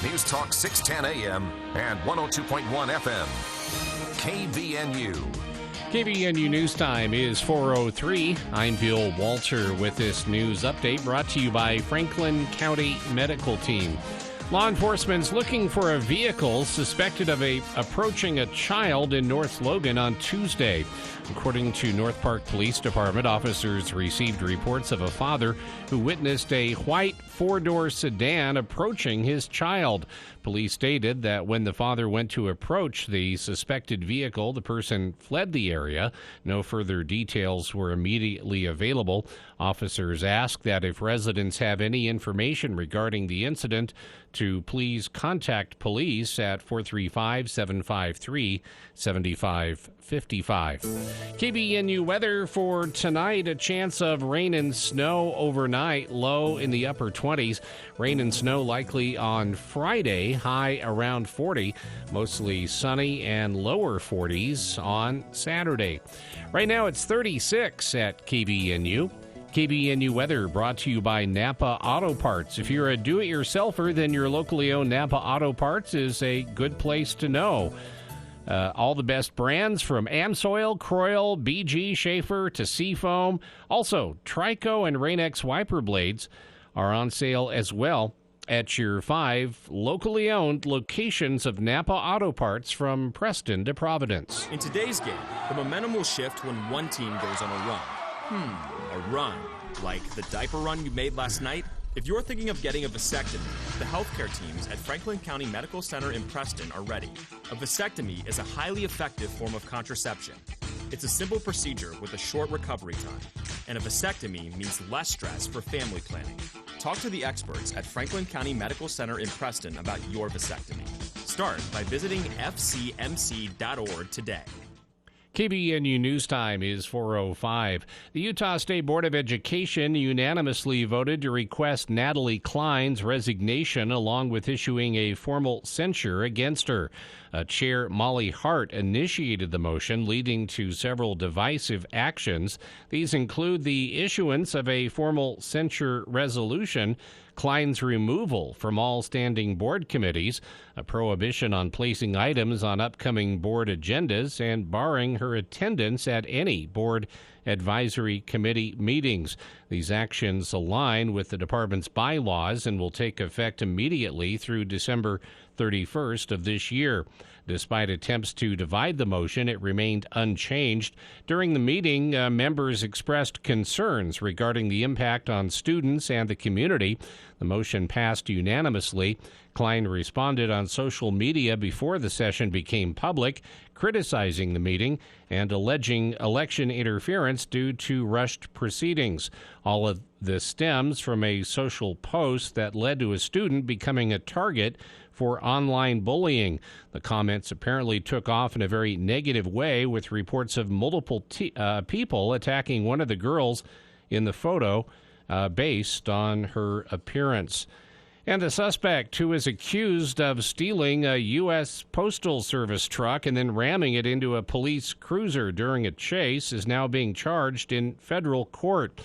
News Talk 610 AM and 102.1 FM. KVNU. KVNU News Time is 4:03. I'm Bill Walter with this news update brought to you by Franklin County Medical Team. Law enforcement's looking for a vehicle suspected of approaching a child in North Logan on Tuesday. According to North Park Police Department, officers received reports of a father who witnessed a white four-door sedan approaching his child. Police stated that when the father went to approach the suspected vehicle, the person fled the area. No further details were immediately available. Officers asked that if residents have any information regarding the incident, to please contact police at 435-753-7555. KBNU weather for tonight, a chance of rain and snow overnight, low in the upper 20s. Rain and snow likely on Friday, high around 40. Mostly sunny and lower 40s on Saturday. Right now it's 36 at KBNU. KBNU weather brought to you by Napa Auto Parts. If you're a do-it-yourselfer, then your locally owned Napa Auto Parts is a good place to know. All the best brands from Amsoil, Croyle, BG, Schaefer to Seafoam. Also, Trico and Rain-X wiper blades are on sale as well at your 5 locally owned locations of Napa Auto Parts from Preston to Providence. In today's game, the momentum will shift when one team goes on a run. A run. Like the diaper run you made last night? If you're thinking of getting a vasectomy, the healthcare teams at Franklin County Medical Center in Preston are ready. A vasectomy is a highly effective form of contraception. It's a simple procedure with a short recovery time, and a vasectomy means less stress for family planning. Talk to the experts at Franklin County Medical Center in Preston about your vasectomy. Start by visiting fcmc.org today. KBNU News Time is 4:05. The Utah State Board of Education unanimously voted to request Natalie Klein's resignation along with issuing a formal censure against her. Chair Molly Hart initiated the motion, leading to several divisive actions. These include the issuance of a formal censure resolution, Klein's removal from all standing board committees, a prohibition on placing items on upcoming board agendas, and barring her attendance at any board advisory committee meetings. These actions align with the department's bylaws and will take effect immediately through December 31st of this year. Despite attempts to divide the motion, it remained unchanged. During the meeting, members expressed concerns regarding the impact on students and the community. The motion passed unanimously. Klein responded on social media before the session became public, criticizing the meeting and alleging election interference due to rushed proceedings. All of this stems from a social post that led to a student becoming a target for online bullying. The comments apparently took off in a very negative way, with reports of multiple people attacking one of the girls in the photo based on her appearance. And the suspect, who is accused of stealing a U.S. Postal Service truck and then ramming it into a police cruiser during a chase, is now being charged in federal court.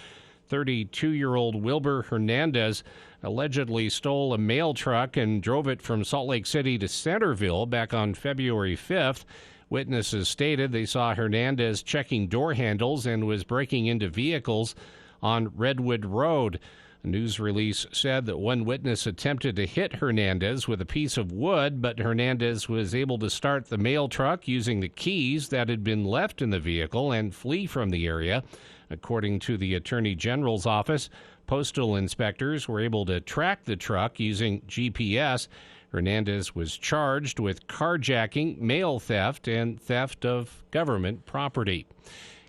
32-year-old Wilbur Hernandez allegedly stole a mail truck and drove it from Salt Lake City to Centerville back on February 5th. Witnesses stated they saw Hernandez checking door handles and was breaking into vehicles on Redwood Road. A news release said that one witness attempted to hit Hernandez with a piece of wood, but Hernandez was able to start the mail truck using the keys that had been left in the vehicle and flee from the area. According to the Attorney General's office, postal inspectors were able to track the truck using GPS. Hernandez was charged with carjacking, mail theft, and theft of government property.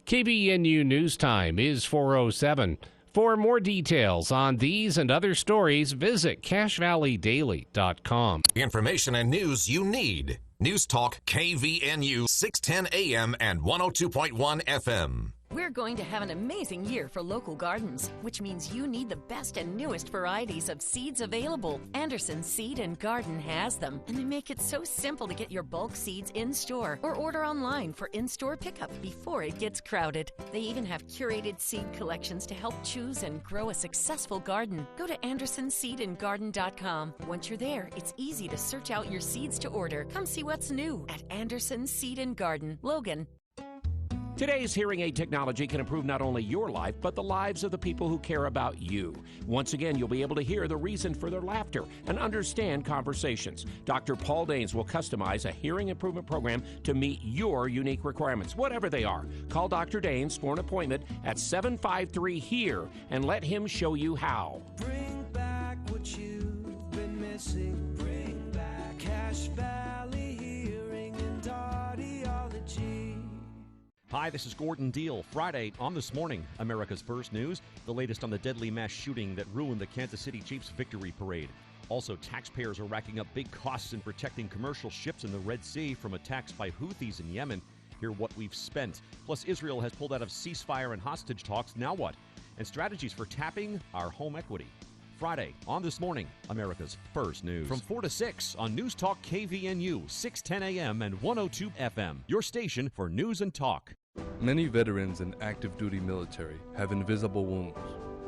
KBNU News Time is 4:07. For more details on these and other stories, visit CashValleyDaily.com. Information and news you need. News Talk KVNU 610 AM and 102.1 FM. We're going to have an amazing year for local gardens, which means you need the best and newest varieties of seeds available. Anderson Seed and Garden has them, and they make it so simple to get your bulk seeds in-store or order online for in-store pickup before it gets crowded. They even have curated seed collections to help choose and grow a successful garden. Go to AndersonSeedandGarden.com. Once you're there, it's easy to search out your seeds to order. Come see what's new at Anderson Seed and Garden, Logan. Today's hearing aid technology can improve not only your life, but the lives of the people who care about you. Once again, you'll be able to hear the reason for their laughter and understand conversations. Dr. Paul Danes will customize a hearing improvement program to meet your unique requirements, whatever they are. Call Dr. Danes for an appointment at 753-HERE and let him show you how. Bring back what you've been missing. Bring back Cache Valley Hearing and Audiology. Hi, this is Gordon Deal. Friday on This Morning, America's First News, the latest on the deadly mass shooting that ruined the Kansas City Chiefs victory parade. Also, taxpayers are racking up big costs in protecting commercial ships in the Red Sea from attacks by Houthis in Yemen. Hear what we've spent. Plus, Israel has pulled out of ceasefire and hostage talks. Now what? And strategies for tapping our home equity. Friday on This Morning, America's First News. From 4 to 6 on News Talk KVNU, 610 AM and 102 FM. Your station for news and talk. Many veterans in active duty military have invisible wounds,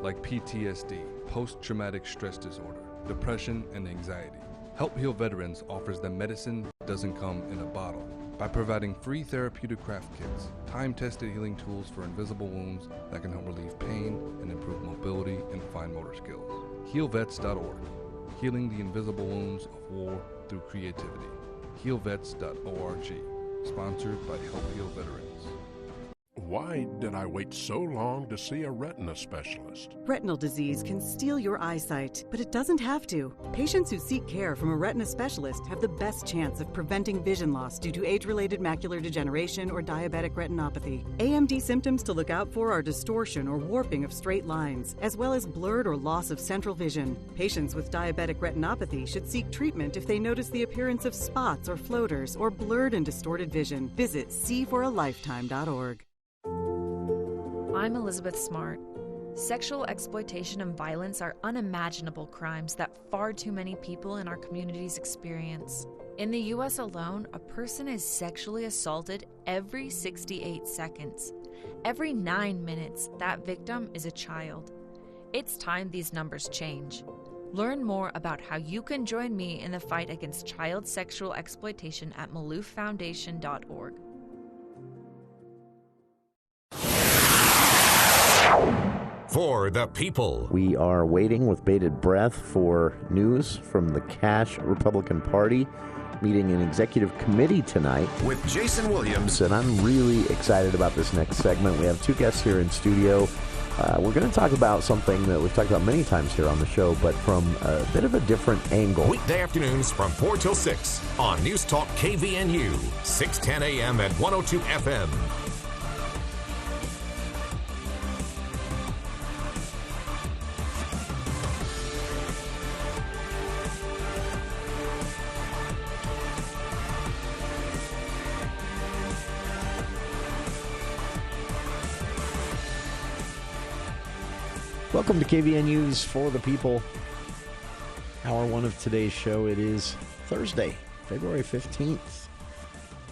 like PTSD, post-traumatic stress disorder, depression, and anxiety. Help Heal Veterans offers them medicine that doesn't come in a bottle by providing free therapeutic craft kits, time-tested healing tools for invisible wounds that can help relieve pain and improve mobility and fine motor skills. HealVets.org, healing the invisible wounds of war through creativity. HealVets.org, sponsored by Help Heal Veterans. Why did I wait so long to see a retina specialist? Retinal disease can steal your eyesight, but it doesn't have to. Patients who seek care from a retina specialist have the best chance of preventing vision loss due to age-related macular degeneration or diabetic retinopathy. AMD symptoms to look out for are distortion or warping of straight lines, as well as blurred or loss of central vision. Patients with diabetic retinopathy should seek treatment if they notice the appearance of spots or floaters or blurred and distorted vision. Visit seeforalifetime.org. I'm Elizabeth Smart. Sexual exploitation and violence are unimaginable crimes that far too many people in our communities experience. In the U.S. alone, a person is sexually assaulted every 68 seconds. Every 9 minutes, that victim is a child. It's time these numbers change. Learn more about how you can join me in the fight against child sexual exploitation at malouffoundation.org. For the people. We are waiting with bated breath for news from the Cache Republican Party meeting an executive committee tonight. With Jason Williams. And I'm really excited about this next segment. We have two guests here in studio. We're going to talk about something that we've talked about many times here on the show, but from a bit of a different angle. Weekday afternoons from 4 till 6 on News Talk KVNU, 610 AM and 102 FM. Welcome to KVNU's For the People, hour one of today's show. It is Thursday, February 15th.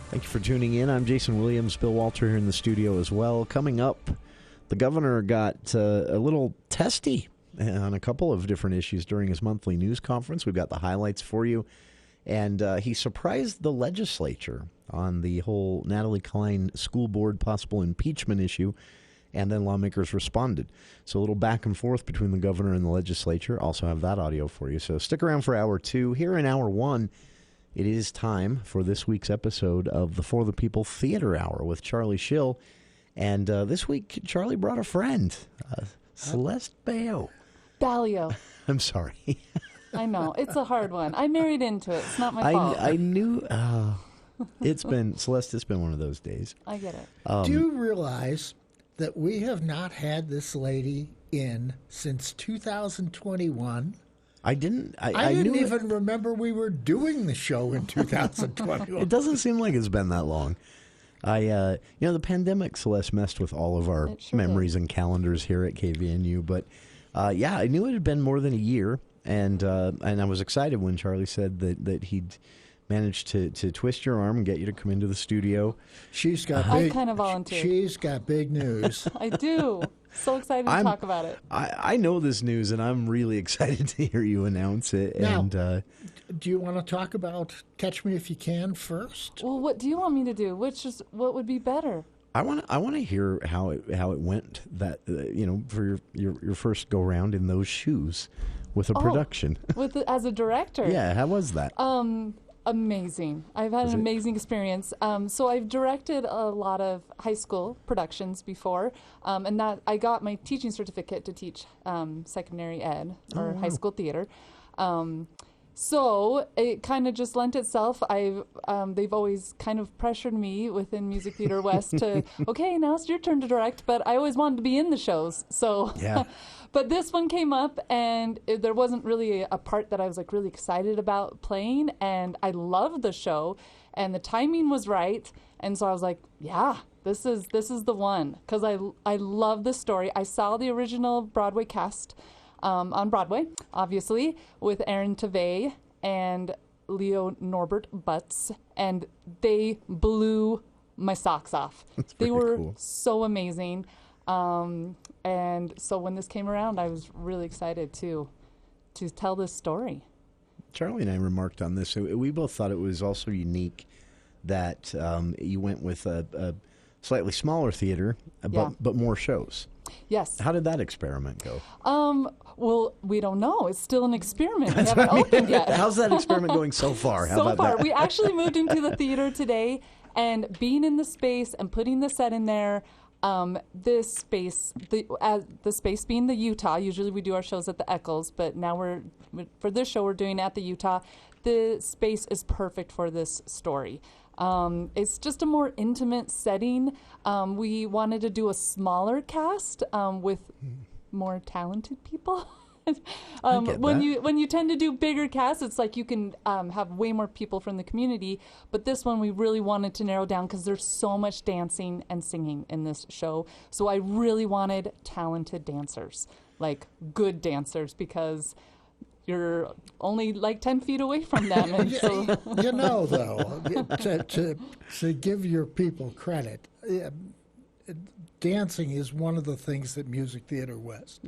Thank you for tuning in. I'm Jason Williams, Bill Walter here in the studio as well. Coming up, the governor got a little testy on a couple of different issues during his monthly news conference. We've got the highlights for you. And he surprised the legislature on the whole Natalie Klein school board possible impeachment issue. And then lawmakers responded. So a little back and forth between the governor and the legislature. Also have that audio for you. So stick around for hour two. Here in hour one, it is time for this week's episode of the For the People Theater Hour with Charlie Schill. And this week, Charlie brought a friend, Celeste Baillio. Baillio. I'm sorry. I know. It's a hard one. I married into it. It's not my fault. I knew. Celeste, it's been one of those days. I get it. Do you realize that we have not had this lady in since 2021? I didn't even remember we were doing the show in 2021. It doesn't seem like it's been that long. The pandemic, Celeste, messed with all of our memories and calendars here at KVNU. But I knew it had been more than a year, and I was excited when Charlie said that he'd managed to twist your arm and get you to come into the studio. She's got I kind of volunteered. She's got big news. I do. So excited to talk about it. I know this news, and I'm really excited to hear you announce it. Now, and do you want to talk about Catch Me If You Can first? Well, what do you want me to do? What would be better? I want to hear how it went that for your first go round in those shoes with a production. As a director. Yeah, how was that? Amazing. I've had an amazing experience. So I've directed a lot of high school productions before, and that I got my teaching certificate to teach secondary ed or high school theater. So it kind of just lent itself. They've always kind of pressured me within Music Theater West to, okay, now it's your turn to direct, but I always wanted to be in the shows. So, yeah. But this one came up, and there wasn't really a part that I was like really excited about playing, and I loved the show, and the timing was right, and so I was like, yeah, this is the one, because I love the story. I saw the original Broadway cast on Broadway, obviously, with Aaron Tveit and Leo Norbert Butz, and they blew my socks off. They were cool. So amazing. And so when this came around, I was really excited to tell this story. Charlie and I remarked on this. We both thought it was also unique that you went with a slightly smaller theater, but more shows. Yes. How did that experiment go? Well, we don't know. It's still an experiment. We haven't opened yet. How's that experiment going so far? So far, we actually moved into the theater today, and being in the space and putting the set in there. This space, the space being the Utah. Usually we do our shows at the Eccles, but now for this show we're doing it at the Utah. The space is perfect for this story. It's just a more intimate setting. We wanted to do a smaller cast with more talented people. When you tend to do bigger casts, it's like you can have way more people from the community. But this one we really wanted to narrow down because there's so much dancing and singing in this show. So I really wanted talented dancers, like good dancers, because you're only like 10 feet away from them. And so though, to give your people credit, dancing is one of the things that Music Theater West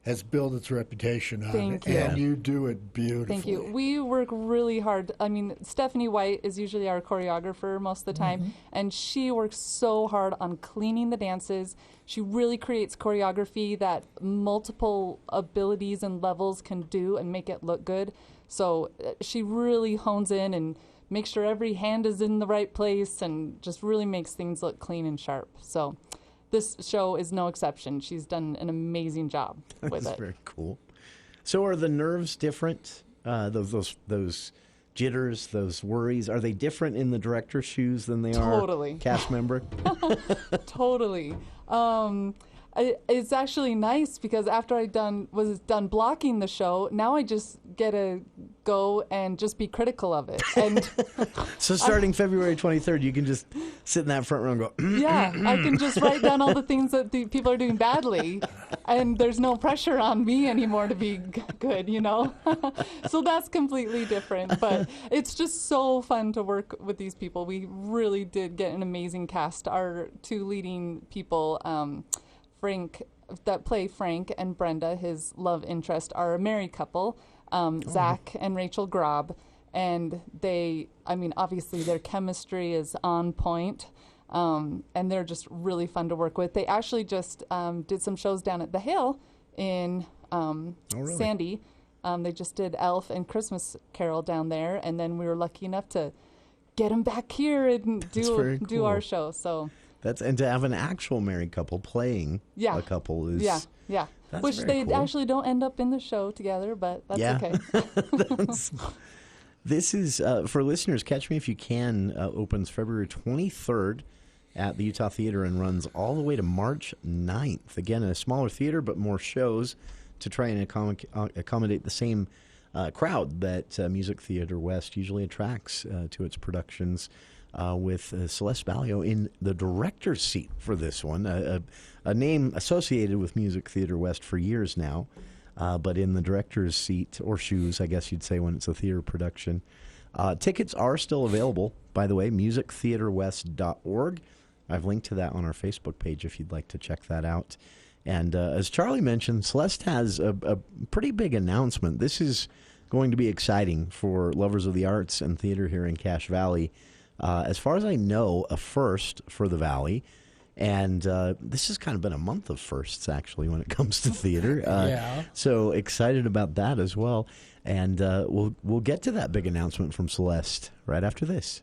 has built its reputation on. Thank you. And you do it beautifully. Thank you. We work really hard. I mean, Stephanie White is usually our choreographer most of the time, and she works so hard on cleaning the dances. She really creates choreography that multiple abilities and levels can do and make it look good. So she really hones in and makes sure every hand is in the right place and just really makes things look clean and sharp. So this show is no exception. She's done an amazing job with it. That's very cool. So are the nerves different? Those jitters, those worries, are they different in the director's shoes than they are cast member? Totally. It's actually nice because after I was done blocking the show, now I just get to go and just be critical of it. And so starting February 23rd, you can just sit in that front row and go, yeah, I can just write down all the things that the people are doing badly, and there's no pressure on me anymore to be good, So that's completely different, but it's just so fun to work with these people. We really did get an amazing cast. Our two leading people, Frank, that play Frank, and Brenda, his love interest, are a married couple, Zach and Rachel Grob, and obviously their chemistry is on point, and they're just really fun to work with. They actually just did some shows down at the Hill in Sandy. They just did Elf and Christmas Carol down there, and then we were lucky enough to get them back here and do our show. So. And to have an actual married couple playing a couple is which they actually don't end up in the show together, but that's okay. This is for listeners. Catch Me If You Can opens February 23rd at the Utah Theater and runs all the way to March 9th. Again, a smaller theater, but more shows to try and accommodate the same crowd that Music Theater West usually attracts to its productions. with Celeste Baillio in the director's seat for this one, a name associated with Music Theater West for years now, but in the director's seat, or shoes, I guess you'd say when it's a theater production. Tickets are still available, by the way, musictheaterwest.org. I've linked to that on our Facebook page if you'd like to check that out. And as Charlie mentioned, Celeste has a pretty big announcement. This is going to be exciting for lovers of the arts and theater here in Cache Valley. As far as I know, a first for the Valley. And this has kind of been a month of firsts, actually, when it comes to theater. Yeah. So excited about that as well. And we'll get to that big announcement from Celeste right after this.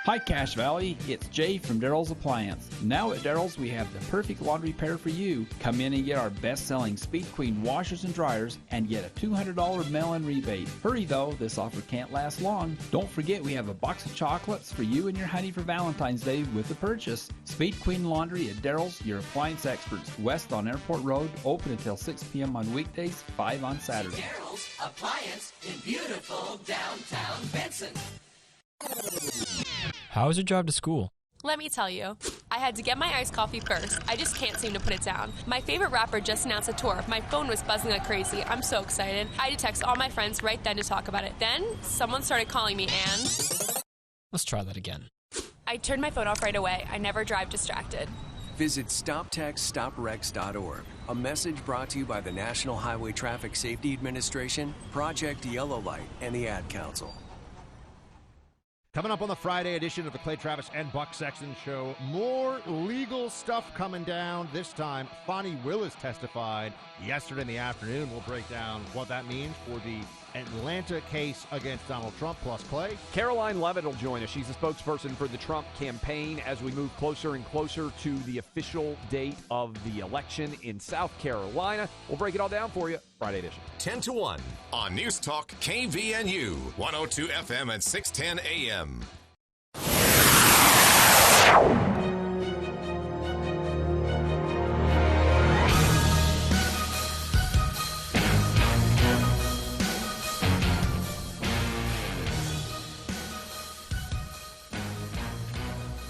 Hi Cache Valley, it's Jay from Daryl's Appliance. Now at Daryl's we have the perfect laundry pair for you. Come in and get our best-selling Speed Queen washers and dryers and get a $200 mail-in rebate. Hurry though, this offer can't last long. Don't forget we have a box of chocolates for you and your honey for Valentine's Day with the purchase. Speed Queen Laundry at Daryl's, your appliance experts, west on Airport Road, open until 6 p.m. on weekdays, 5 on Saturday. Daryl's Appliance in beautiful downtown Benson. How was your drive to school? Let me tell you, I had to get my iced coffee first. I just can't seem to put it down. My favorite rapper just announced a tour. My phone was buzzing like crazy. I'm so excited. I had to text all my friends right then to talk about it. Then, someone started calling me and... Let's try that again. I turned my phone off right away. I never drive distracted. Visit StopTextStopWrecks.org. A message brought to you by the National Highway Traffic Safety Administration, Project Yellow Light, and the Ad Council. Coming up on the Friday edition of the Clay Travis and Buck Sexton Show, more legal stuff coming down. This time, Fonnie Willis testified yesterday in the afternoon. We'll break down what that means for the Atlanta case against Donald Trump. Plus Clay. Caroline Levitt will join us. She's the spokesperson for the Trump campaign as we move closer and closer to the official date of the election in South Carolina. We'll break it all down for you. Friday edition. 10 to 1 on News Talk KVNU, 102 FM and 610 AM.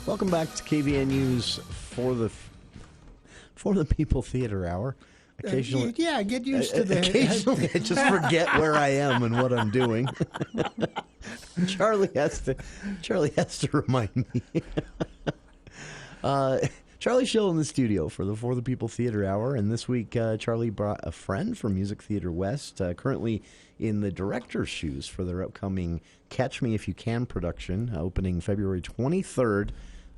Welcome back to KVNU's For the People Theater Hour. Occasionally, get used to that. Occasionally, I just forget where I am and what I'm doing. Charlie has to remind me. Charlie Schill in the studio for the People Theater Hour, and this week Charlie brought a friend from Music Theater West, currently in the director's shoes for their upcoming Catch Me If You Can production, opening February 23rd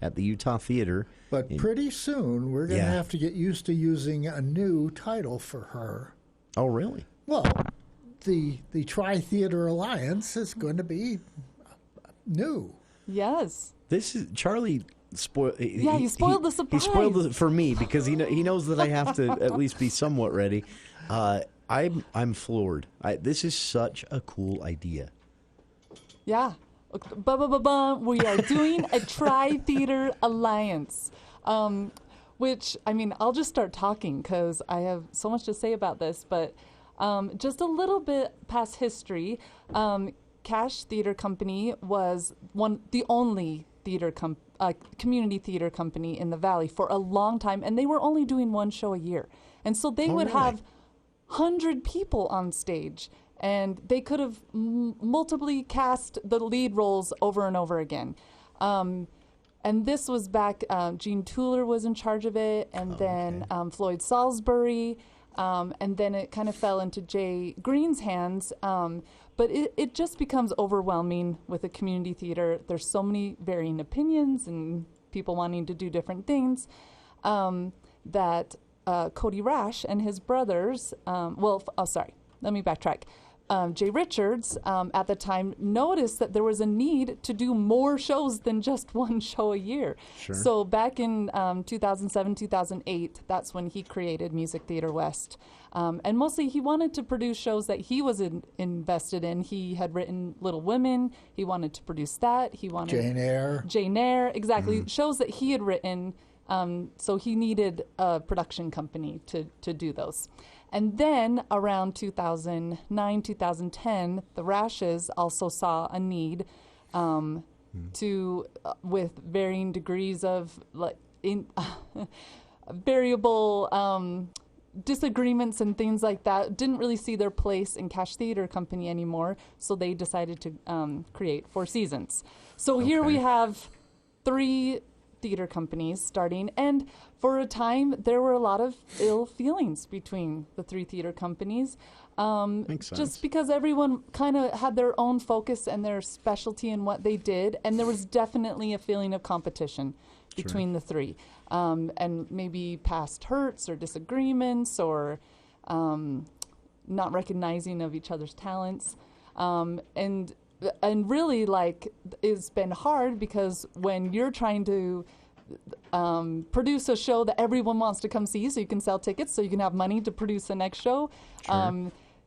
at the Utah Theater. But pretty soon, we're going to have to get used to using a new title for her. Oh, really? Well, the Tri-Theater Alliance is going to be new. Yes. This is Charlie. He spoiled the surprise. He spoiled it for me because he knows that I have to at least be somewhat ready. I'm floored. This is such a cool idea. Yeah. We are doing a Tri-Theater Alliance, which, I mean, I'll just start talking because I have so much to say about this, but just a little bit past history, Cache Theater Company was the only community theater company in the Valley for a long time, and they were only doing one show a year. And so they would have 100 people on stage, and they could have multiply cast the lead roles over and over again. And this was back, Gene Tueller was in charge of it, and then Floyd Salisbury, and then it kind of fell into Jay Green's hands. But it just becomes overwhelming with a community theater. There's so many varying opinions and people wanting to do different things that Cody Rash and his brothers, let me backtrack. Jay Richards, at the time, noticed that there was a need to do more shows than just one show a year. Sure. So back in 2007, 2008, that's when he created Music Theater West. And mostly he wanted to produce shows that he was invested in. He had written Little Women. He wanted to produce that. He wanted Jane Eyre, exactly. Shows that he had written. So he needed a production company to do those. And then around 2009, 2010, the Rashes also saw a need to with varying degrees of variable disagreements and things like that, didn't really see their place in Cash Theater Company anymore, so they decided to create Four Seasons. So here we have 3 theater companies starting, and for a time there were a lot of ill feelings between the 3 theater companies. Makes sense. Just because everyone kind of had their own focus and their specialty in what they did, and there was definitely a feeling of competition between the 3, and maybe past hurts or disagreements or not recognizing of each other's talents, and really, like, it's been hard because when you're trying to produce a show that everyone wants to come see so you can sell tickets so you can have money to produce the next show,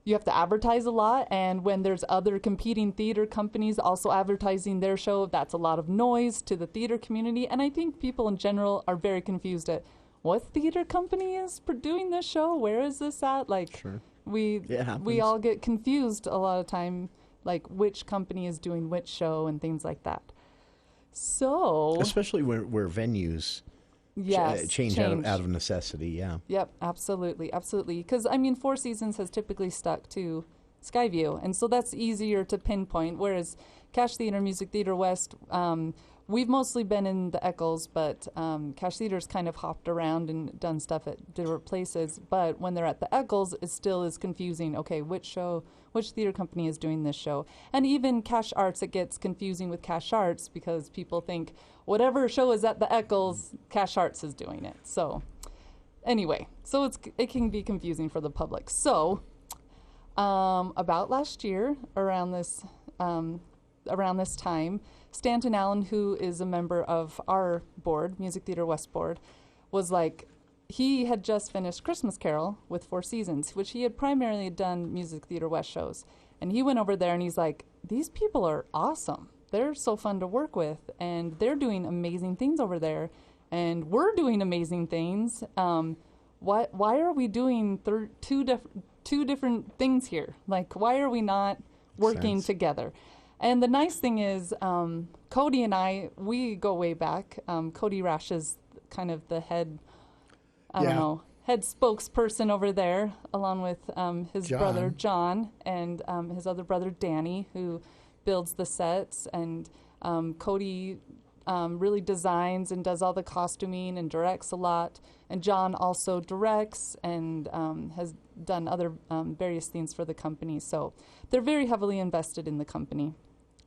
you have to advertise a lot, and when there's other competing theater companies also advertising their show, that's a lot of noise to the theater community, and I think people in general are very confused at what theater company is doing this show, where is this at, like we all get confused a lot of time, like which company is doing which show and things like that. So especially where venues change out of necessity. Yep, absolutely. Because I mean, Four Seasons has typically stuck to Skyview, and so that's easier to pinpoint, whereas Cash Theater, Music Theater West, we've mostly been in the Eccles, but Cash Theater's kind of hopped around and done stuff at different places, but when they're at the Eccles, it still is confusing. Okay, which theater company is doing this show? And even Cash Arts, it gets confusing with Cash Arts because people think whatever show is at the Eccles, Cash Arts is doing it. So anyway, so it can be confusing for the public. So about last year, around this time, Stanton Allen, who is a member of our board, Music Theater West board, was like, he had just finished Christmas Carol with Four Seasons, which he had primarily done Music Theater West shows. And he went over there and he's like, these people are awesome. They're so fun to work with, and they're doing amazing things over there, and we're doing amazing things. Why are we doing two different things here? Like, why are we not working together? And the nice thing is, Cody and I, we go way back. Cody Rash is kind of the head, head spokesperson over there, along with his brother John and his other brother Danny, who builds the sets. And Cody really designs and does all the costuming and directs a lot. And John also directs and has done other various things for the company. So they're very heavily invested in the company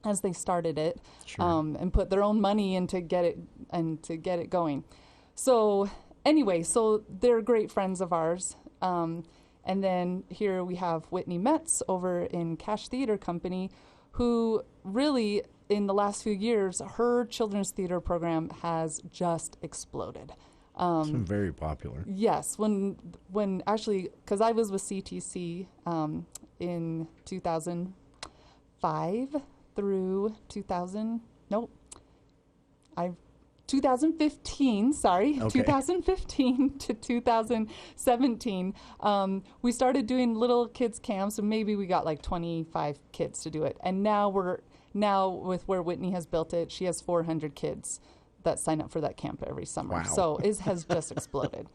as they started it, and put their own money in to get it going. So anyway, so they're great friends of ours. And then here we have Whitney Metz over in Cash Theater Company, who really, in the last few years, her children's theater program has just exploded. It's been very popular. Yes, when actually, because I was with CTC in 2005 through 2015, sorry, okay. 2015 to 2017, we started doing little kids camps, and maybe we got like 25 kids to do it. And now with where Whitney has built it, she has 400 kids that sign up for that camp every summer. Wow. So it has just exploded.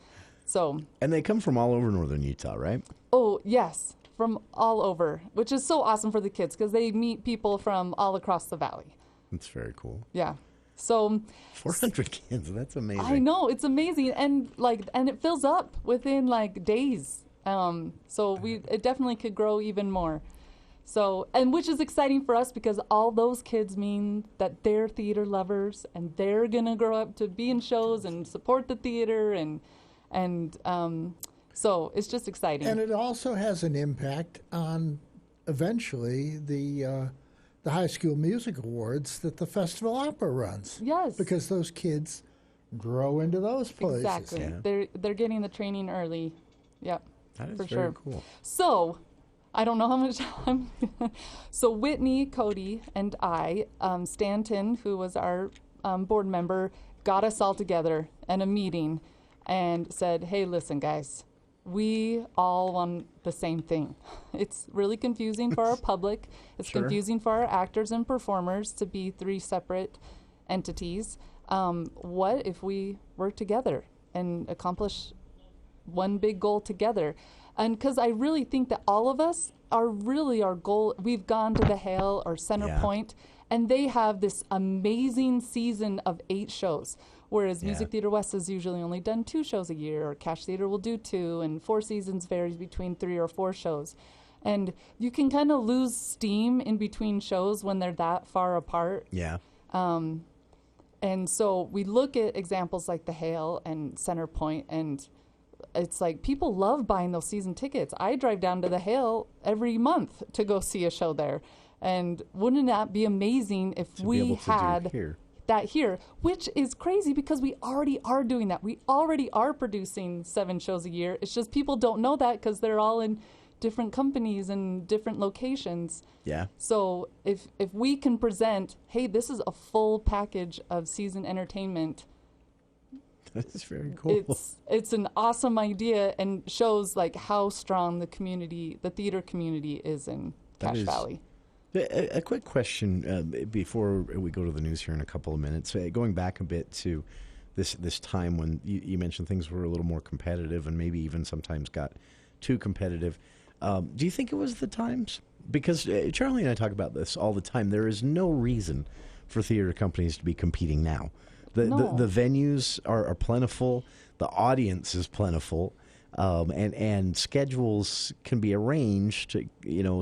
And they come from all over northern Utah, right? Oh, yes, from all over, which is so awesome for the kids because they meet people from all across the valley. That's very cool. Yeah. So 400 kids, that's amazing. I know, it's amazing, and it fills up within like days. So it definitely could grow even more. So, and which is exciting for us because all those kids mean that they're theater lovers and they're gonna grow up to be in shows and support the theater, and so it's just exciting. And it also has an impact on eventually the High School Music Awards that the Festival Opera runs. Yes. Because those kids grow into those places. Exactly. Yeah. They're getting the training early. Yep. That is for very sure. cool. So, I don't know how much time. So Whitney, Cody, and I, Stanton, who was our board member, got us all together in a meeting and said, hey, listen, guys, we all want the same thing. It's really confusing for our public. It's Sure. confusing for our actors and performers to be three separate entities. What if we work together and accomplish one big goal together? And because I really think that all of us are really our goal. We've gone to the Hale or Center Point, and they have this amazing season of 8 shows. Whereas Music Theater West has usually only done 2 shows a year, or Cash Theater will do 2, and Four Seasons varies between 3 or 4 shows. And you can kind of lose steam in between shows when they're that far apart. Yeah. And so we look at examples like the Hale and Center Point, and it's like people love buying those season tickets. I drive down to the Hale every month to go see a show there. And wouldn't that be amazing if we had that here, which is crazy because we already are doing that. We already are producing 7 shows a year. It's just people don't know that because they're all in different companies and different locations. Yeah. So if we can present, hey, this is a full package of season entertainment. That's very cool. It's an awesome idea and shows like how strong the community, the theater community is in Cache Valley. A quick question before we go to the news here in a couple of minutes. Going back a bit to this time when you mentioned things were a little more competitive and maybe even sometimes got too competitive. Do you think it was the times? Because Charlie and I talk about this all the time. There is no reason for theater companies to be competing now. The venues are plentiful. The audience is plentiful. And schedules can be arranged,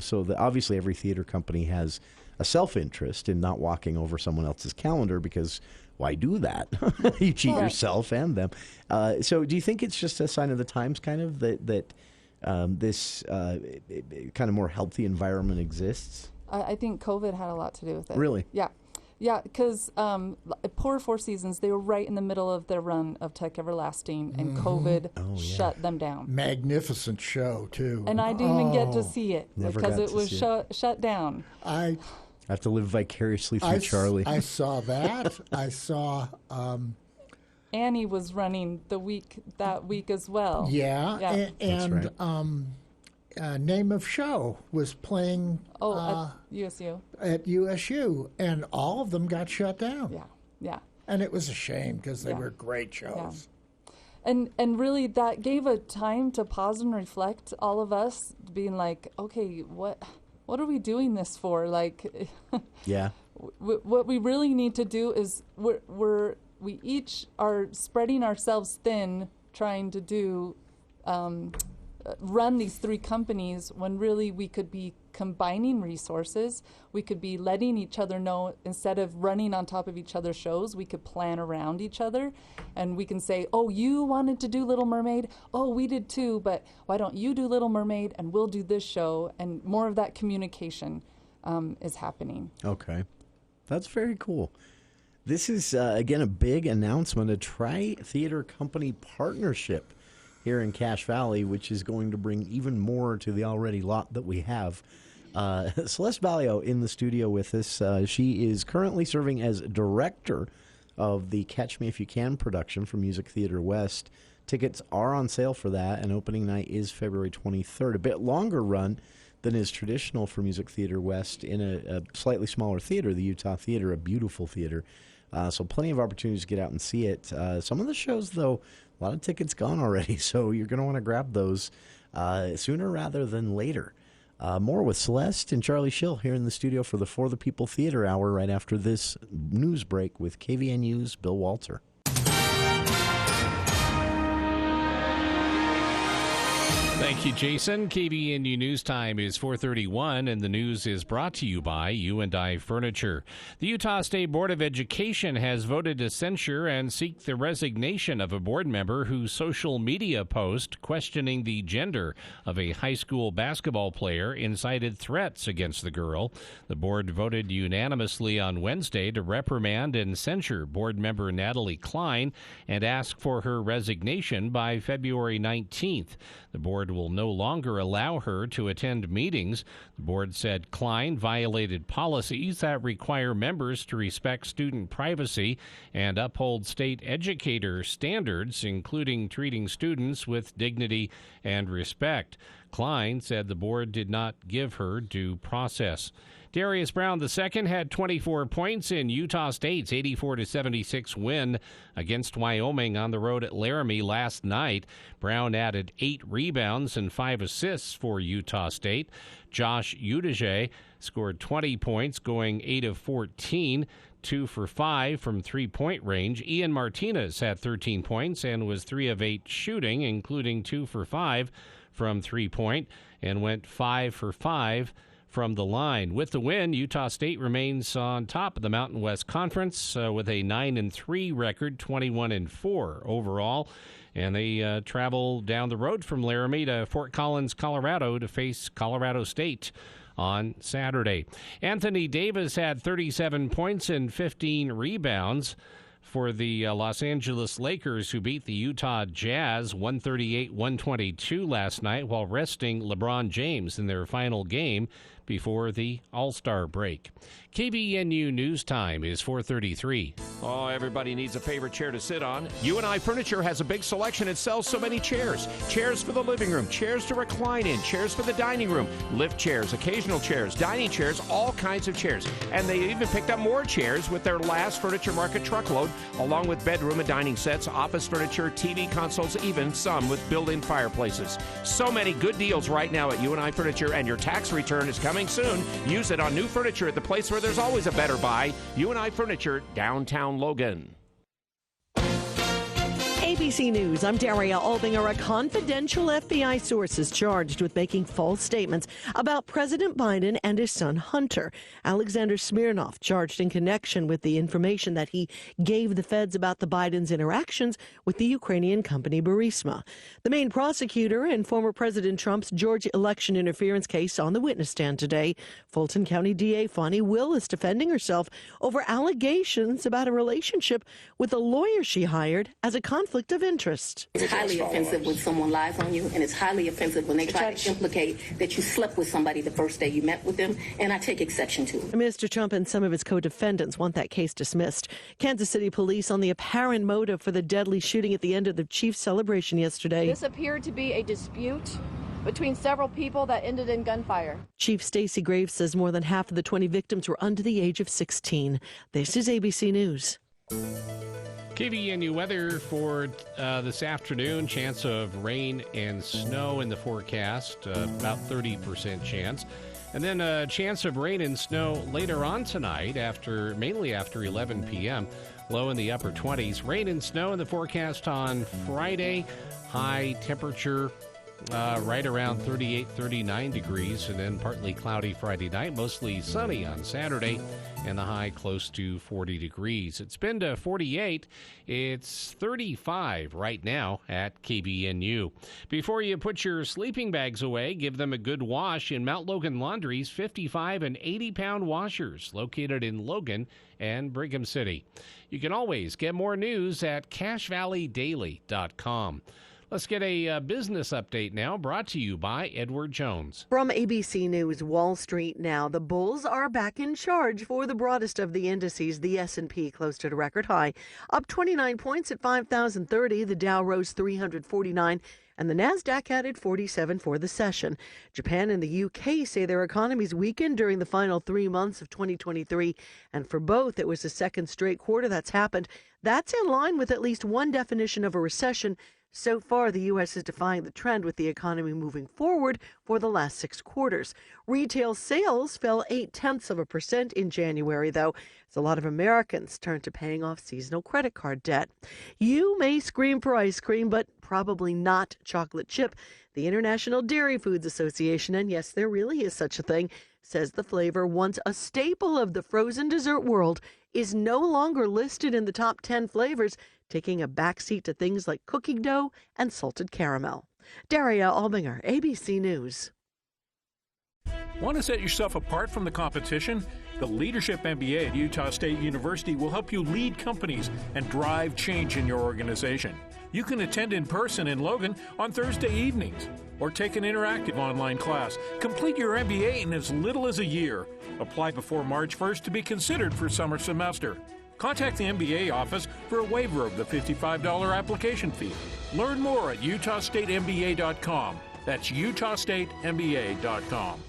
so that obviously every theater company has a self-interest in not walking over someone else's calendar kind why do that? You cheat yourself and them. So do you think it's just a sign of the times kind of that this kind of more healthy environment exists? I think COVID had a lot to do with it. Really? Yeah. Yeah, because poor Four Seasons, they were right in the middle of their run of Tech Everlasting, and COVID shut them down. Magnificent show, too. And I didn't even get to see it because it was shut down. I have to live vicariously through Charlie. I saw that. I saw... Annie was running that week as well. Yeah. And Name of Show was playing at USU. At USU, and all of them got shut down. Yeah. And it was a shame because they were great shows. Yeah. And really that gave a time to pause and reflect, all of us being like, okay, what are we doing this for? Like, what we really need to do is we each are spreading ourselves thin, trying to do run these 3 companies when really we could be combining resources. We could be letting each other know, instead of running on top of each other's shows, we could plan around each other, and we can say, oh, you wanted to do Little Mermaid? Oh, we did too, but why don't you do Little Mermaid and we'll do this show? And more of that communication is happening. Okay. That's very cool. This is, again, a big announcement, a tri-theater company partnership here in Cache Valley, which is going to bring even more to the already lot that we have. Celeste Baillio in the studio with us. She is currently serving as director of the Catch Me If You Can production for Music Theater West. Tickets are on sale for that, and opening night is February 23rd. A bit longer run than is traditional for Music Theater West in a slightly smaller theater, the Utah Theater, a beautiful theater. So plenty of opportunities to get out and see it. Some of the shows, though, a lot of tickets gone already, so you're going to want to grab those sooner rather than later. More with Celeste and Charlie Schill here in the studio for the People Theater Hour right after this news break with KVNU's Bill Walter. Thank you, Jason. KVNU News Time is 4:31, and the news is brought to you by You and I Furniture. The Utah State Board of Education has voted to censure and seek the resignation of a board member whose social media post questioning the gender of a high school basketball player incited threats against the girl. The board voted unanimously on Wednesday to reprimand and censure board member Natalie Klein and ask for her resignation by February 19th. The board board will no longer allow her to attend meetings. The board said Klein violated policies that require members to respect student privacy and uphold state educator standards, including treating students with dignity and respect. Klein said the board did not give her due process. Darius Brown II had 24 points in Utah State's 84-76 win against Wyoming on the road at Laramie last night. Brown added 8 rebounds and 5 assists for Utah State. Josh Udije scored 20 points, going 8 of 14, 2 for 5 from three-point range. Ian Martinez had 13 points and was 3 of 8 shooting, including 2 for 5 from three-point, and went 5 for 5 from the line. With the win, Utah State remains on top of the Mountain West Conference with a 9-3 record, 21-4 overall. And they travel down the road from Laramie to Fort Collins, Colorado, to face Colorado State on Saturday. Anthony Davis had 37 points and 15 rebounds for the Los Angeles Lakers, who beat the Utah Jazz 138-122 last night while resting LeBron James in their final game before the All-Star break. KBNU News Time is 4:33. Oh, everybody needs a favorite chair to sit on. U&I Furniture has a big selection and sells so many chairs. Chairs for the living room, chairs to recline in, chairs for the dining room, lift chairs, occasional chairs, dining chairs, all kinds of chairs. And they even picked up more chairs with their last Furniture Market truckload, along with bedroom and dining sets, office furniture, TV consoles, even some with built-in fireplaces. So many good deals right now at U&I Furniture, and your tax return is coming soon. Use it on new furniture at the place where there's always a better buy. U&I Furniture, downtown Logan. ABC News, I'm Daria Albinger. A confidential FBI source is charged with making false statements about President Biden and his son Hunter. Alexander Smirnov charged in connection with the information that he gave the feds about the Bidens' interactions with the Ukrainian company Burisma. The main prosecutor in former President Trump's Georgia election interference case on the witness stand today. Fulton County DA Fonnie Willis defending herself over allegations about a relationship with a lawyer she hired as a conflict of interest. It's highly offensive when someone lies on you, and it's highly offensive when they try to implicate that you slept with somebody the first day you met with them, and I take exception to it. Mr. Trump and some of his co-defendants want that case dismissed. Kansas City police on the apparent motive for the deadly shooting at the end of the Chiefs celebration yesterday. This appeared to be a dispute between several people that ended in gunfire. Chief Stacey Graves says more than half of the 20 victims were under the age of 16. This is ABC News. KBNU weather for this afternoon. Chance of rain and snow in the forecast, about 30% chance. And then a chance of rain and snow later on tonight, mainly after 11 p.m. Low in the upper 20s. Rain and snow in the forecast on Friday. High temperature right around 38, 39 degrees. And then partly cloudy Friday night. Mostly sunny on Saturday. And the high close to 40 degrees. It's been to 48. It's 35 right now at KBNU. Before you put your sleeping bags away, give them a good wash in Mount Logan Laundry's 55 and 80-pound washers located in Logan and Brigham City. You can always get more news at CashValleyDaily.com. Let's get a business update now, brought to you by Edward Jones. From ABC News Wall Street now, the bulls are back in charge for the broadest of the indices. The S&P closed at a record high, up 29 points at 5,030. The Dow rose 349, and the Nasdaq added 47 for the session. Japan and the UK say their economies weakened during the final 3 months of 2023, and for both, it was the second straight quarter that's happened. That's in line with at least one definition of a recession. So far, the U.S. is defying the trend, with the economy moving forward for the last 6 quarters. Retail sales fell 0.8% in January, though, as a lot of Americans turn to paying off seasonal credit card debt. You may scream for ice cream, but probably not chocolate chip. The International Dairy Foods Association, and yes, there really is such a thing, says the flavor, once a staple of the frozen dessert world, is no longer listed in the top 10 flavors, taking a backseat to things like cookie dough and salted caramel. Daria Albinger, ABC News. Want to set yourself apart from the competition? The Leadership MBA at Utah State University will help you lead companies and drive change in your organization. You can attend in person in Logan on Thursday evenings or take an interactive online class. Complete your MBA in as little as a year. Apply before March 1st to be considered for summer semester. Contact the MBA office for a waiver of the $55 application fee. Learn more at utahstatemba.com. That's utahstatemba.com.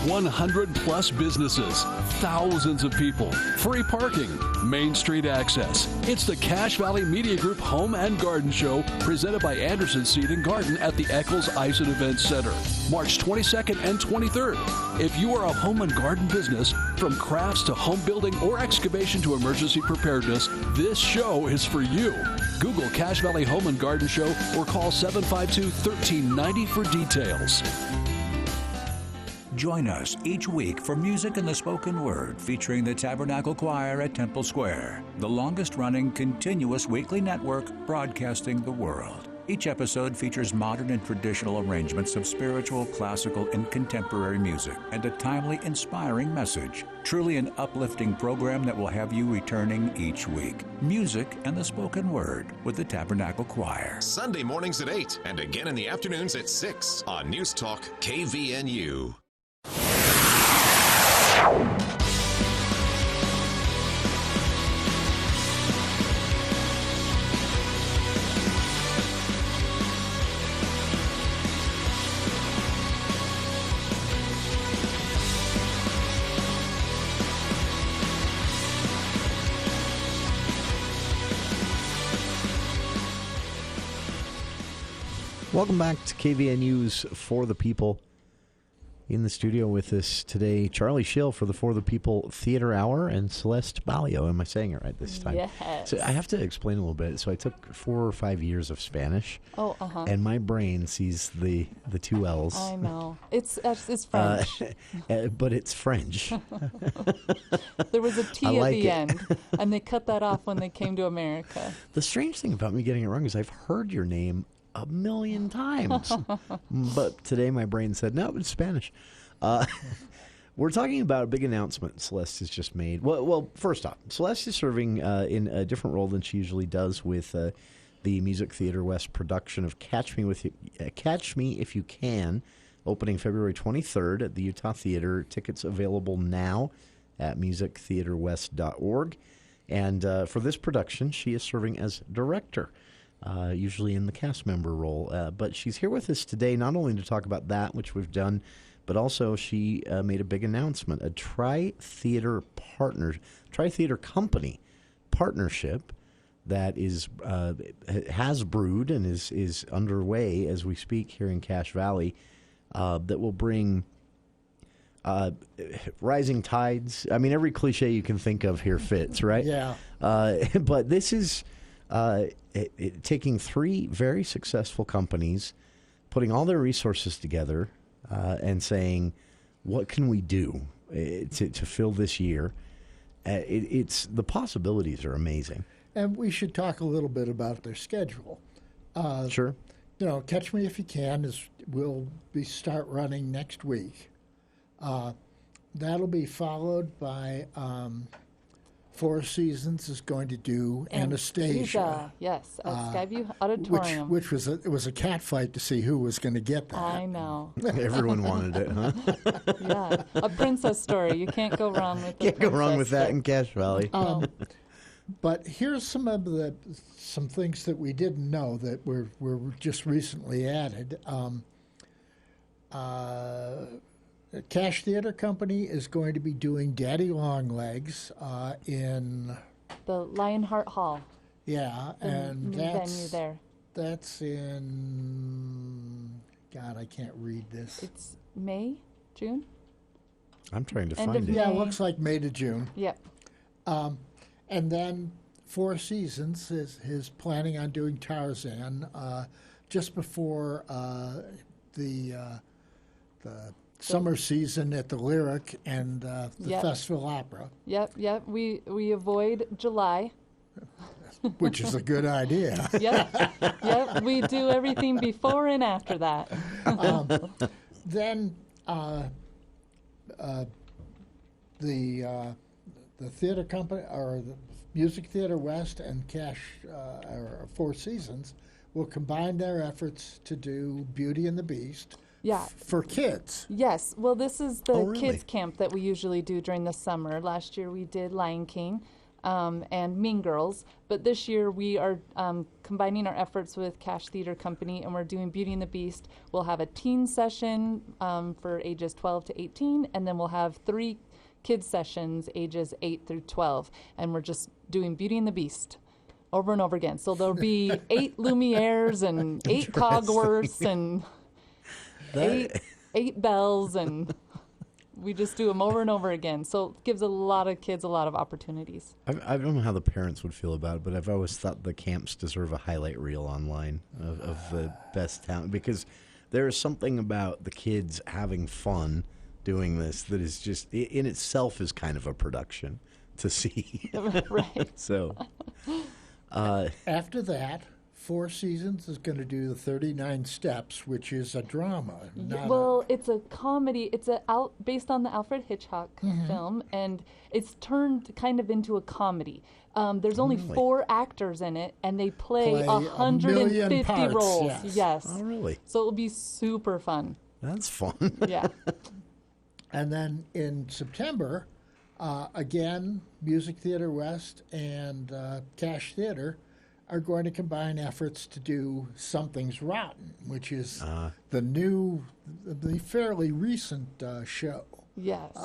100 plus businesses, thousands of people, free parking, Main Street access. It's the Cache Valley Media Group Home and Garden Show presented by Anderson Seed and Garden at the Eccles Ice and Events Center, March 22nd and 23rd. If you are a home and garden business, from crafts to home building or excavation to emergency preparedness, this show is for you. Google Cache Valley Home and Garden Show or call 752-1390 for details. Join us each week for Music and the Spoken Word featuring the Tabernacle Choir at Temple Square, the longest-running continuous weekly network broadcasting the world. Each episode features modern and traditional arrangements of spiritual, classical, and contemporary music and a timely, inspiring message. Truly an uplifting program that will have you returning each week. Music and the Spoken Word with the Tabernacle Choir. Sunday mornings at 8 and again in the afternoons at 6 on News Talk KVNU. Welcome back to KVNU's For the People. In the studio with us today, Charlie Schill for the For the People Theater Hour and Celeste Baillio. Am I saying it right this time? Yes. So I have to explain a little bit. So I took 4 or 5 years of Spanish. Oh, uh-huh. And my brain sees the 2 L's. I know. It's French. But it's French. There was a T at the end, and they cut that off when they came to America. The strange thing about me getting it wrong is I've heard your name 1,000,000 times. But today my brain said, no, it's Spanish. We're talking about a big announcement Celeste has just made. Well, first off, Celeste is serving in a different role than she usually does with the Music Theater West production of Catch Me If You Can, opening February 23rd at the Utah Theater. Tickets available now at musictheaterwest.org. And for this production, she is serving as director. Usually in the cast member role. But she's here with us today not only to talk about that, which we've done, but also she made a big announcement, a Tri-Theater Company partnership that has brewed and is underway as we speak here in Cache Valley, that will bring rising tides. I mean, every cliche you can think of here fits, right? Yeah. But this is... taking 3 very successful companies, putting all their resources together, and saying, what can we do to fill this year? It's the possibilities are amazing. And we should talk a little bit about their schedule. Sure. Catch Me If You Can will start running next week. That'll be followed by... Four Seasons is going to do Anastasia. Yes, at Skyview Auditorium. Which was a cat fight to see who was going to get that. I know. Everyone wanted it, huh? Yeah, a princess story. You can't go wrong with Can't go wrong with that in Cache Valley. But here's some things that we didn't know that were just recently added. Cache Theater Company is going to be doing Daddy Longlegs in the Lionheart Hall. Yeah, and venue there. That's in. God, I can't read this. It's May, June. I'm trying to find it. Yeah, it looks like May to June. Yep. And then Four Seasons is planning on doing Tarzan just before the summer season at the Lyric and the Festival Opera. Yep. We avoid July. Which is a good idea. Yep. We do everything before and after that. Then the the theater company, or the Music Theater West and or Four Seasons, will combine their efforts to do Beauty and the Beast. Yeah. For kids. Yes. Well, this is the really? kids camp that we usually do during the summer. Last year we did Lion King and Mean Girls, but this year we are combining our efforts with Cash Theater Company, and we're doing Beauty and the Beast. We'll have a teen session for ages 12 to 18, and then we'll have 3 kids sessions ages 8 through 12, and we're just doing Beauty and the Beast over and over again. So there'll be 8 Lumieres and 8 Cogworths and 8 bells, and we just do them over and over again. So it gives a lot of kids a lot of opportunities. I don't know how the parents would feel about it, but I've always thought the camps deserve a highlight reel online of the best talent, because there is something about the kids having fun doing this that is just, in itself, is kind of a production to see. Right. So after that, Four Seasons is going to do the 39 Steps, which is a drama. It's a comedy. It's based on the Alfred Hitchcock film, and it's turned kind of into a comedy. There's only 4 actors in it, and they play 150 parts, roles. Yes. Oh, really? So it'll be super fun. That's fun. Yeah. And then in September, again, Music Theater West and Cash Theater are going to combine efforts to do Something's Rotten, which is the fairly recent show. Yes.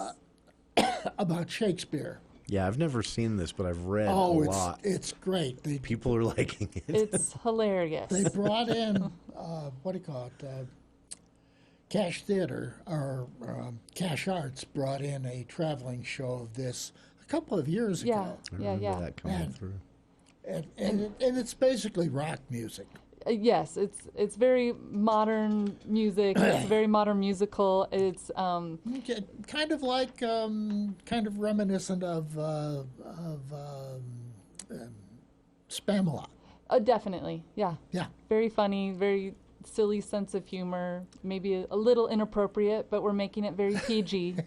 About Shakespeare. Yeah, I've never seen this, but I've read a lot. It's great. People are liking it. It's hilarious. They brought in, Cash Theater, or Cash Arts brought in a traveling show of this a couple of years ago. I remember that coming through. And it's basically rock music. Yes, it's very modern music. It's a very modern musical. It's kind of like kind of reminiscent of Spamalot. Definitely, yeah. Yeah. Very funny, very silly sense of humor. Maybe a little inappropriate, but we're making it very PG.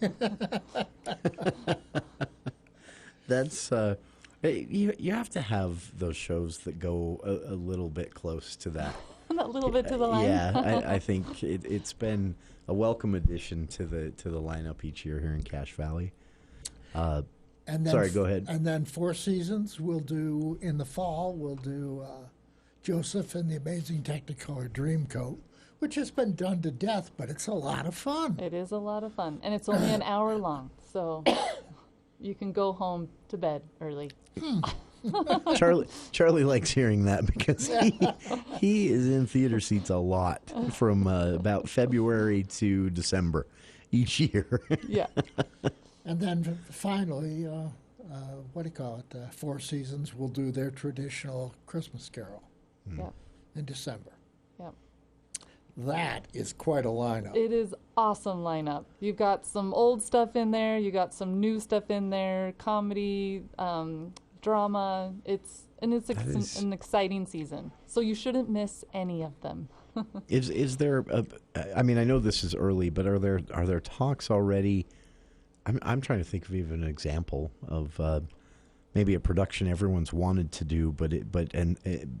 That's you have to have those shows that go a little bit close to that. A little bit to the line. Yeah, I think it's been a welcome addition to the lineup each year here in Cache Valley. Sorry, go ahead. And then Four Seasons we'll do in the fall. We'll do Joseph and the Amazing Technicolor Dreamcoat, which has been done to death, but it's a lot of fun. It is a lot of fun, and it's only an hour long, so you can go home to bed early. Charlie likes hearing that because he is in theater seats a lot from about February to December each year. Yeah. And then finally, Four Seasons will do their traditional Christmas Carol in December. Yeah. That is quite a lineup. It is awesome lineup. You've got some old stuff in there. You got some new stuff in there. Comedy, drama. It's an exciting season. So you shouldn't miss any of them. Is there? I mean, I know this is early, but are there talks already? I'm trying to think of even an example of maybe a production everyone's wanted to do, but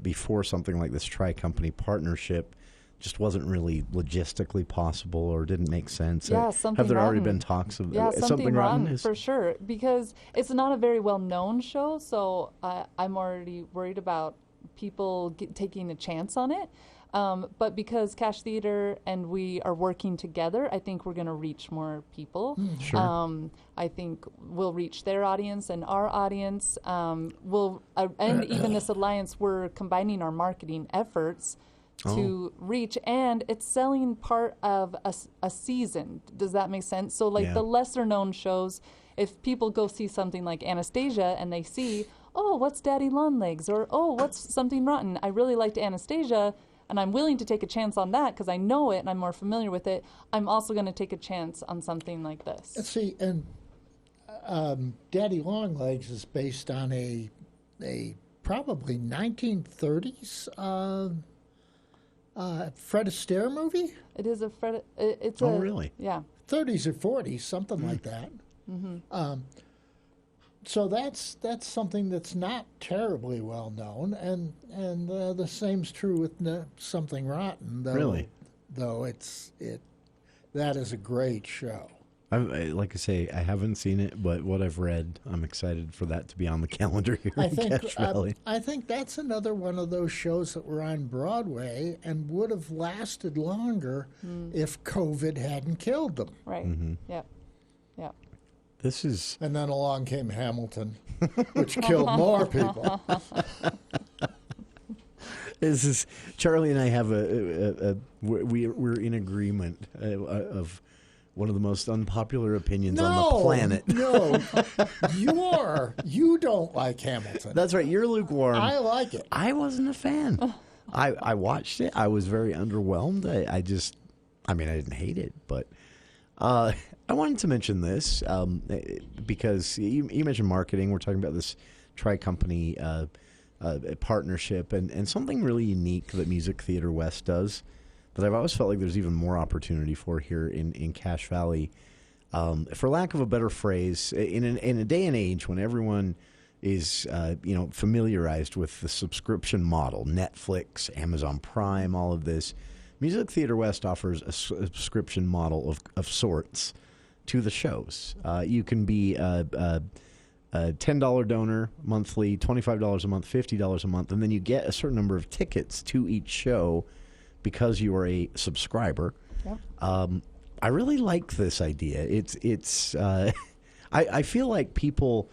before something like this tri-company partnership just wasn't really logistically possible or didn't make sense. Yeah, Something Have there Rotten. already been talks of Something Rotten for sure, because it's not a very well-known show, so I'm already worried about people taking a chance on it. But because Cache Theater and we are working together, I think we're going to reach more people. Sure. I think we'll reach their audience and our audience. And even this alliance, we're combining our marketing efforts to reach, and it's selling part of a season. Does that make sense? So the lesser known shows, if people go see something like Anastasia and they see, oh, what's Daddy Longlegs? Or, oh, what's Something Rotten? I really liked Anastasia, and I'm willing to take a chance on that because I know it and I'm more familiar with it. I'm also going to take a chance on something like this. Let's see, and Daddy Longlegs is based on a probably 1930s Fred Astaire movie? It is a Fred. Really? Yeah. 30s or 40s, something like that. Mm-hmm. So that's something that's not terribly well known, and the same's true with Something Rotten. Though, Really? Though that is a great show. Like I say, I haven't seen it, but what I've read, I'm excited for that to be on the calendar here in Cache Valley. I think that's another one of those shows that were on Broadway and would have lasted longer if COVID hadn't killed them. Right. Mm-hmm. Yep. Yep. This is... And then along came Hamilton, which killed more people. This is... Charlie and I have we're in agreement of one of the most unpopular opinions on the planet. No, you don't like Hamilton. That's right. You're lukewarm. I like it. I wasn't a fan. I watched it. I was very underwhelmed. I didn't hate it, but I wanted to mention this because you mentioned marketing. We're talking about this tri-company partnership and something really unique that Music Theater West does that I've always felt like there's even more opportunity for here in Cache Valley. For lack of a better phrase, in a day and age when everyone is familiarized with the subscription model, Netflix, Amazon Prime, all of this, Music Theater West offers a subscription model of sorts to the shows. You can be a $10 donor monthly, $25 a month, $50 a month, and then you get a certain number of tickets to each show because you are a subscriber. Yep. I really like this idea. It's I feel like people